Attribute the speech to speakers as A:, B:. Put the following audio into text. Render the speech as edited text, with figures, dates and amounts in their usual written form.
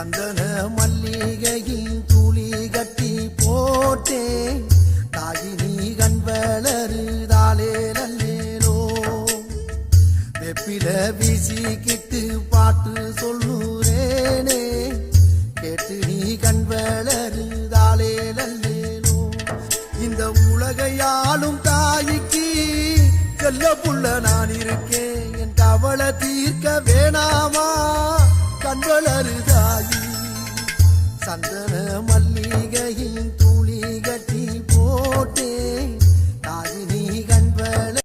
A: சந்தன மல்லிகையின் துளி கட்டி போட்டேன் தாயினி கண் வளருதாலே நல்லேலோ வெப்பில வீசிக்கிட்டு பாட்டு சொல்லுறேனே கேட்டு நீ கண் வளருதாலே நல்லேலோ இந்த உலகையாளும் தாய்க்கு செல்ல புள்ள நான் இருக்கேன் என் கவலை தீர்க்க வேணாமா கண் வளருதாயி சந்தன மல்லிகையின் துளி கட்டி போட்டேன்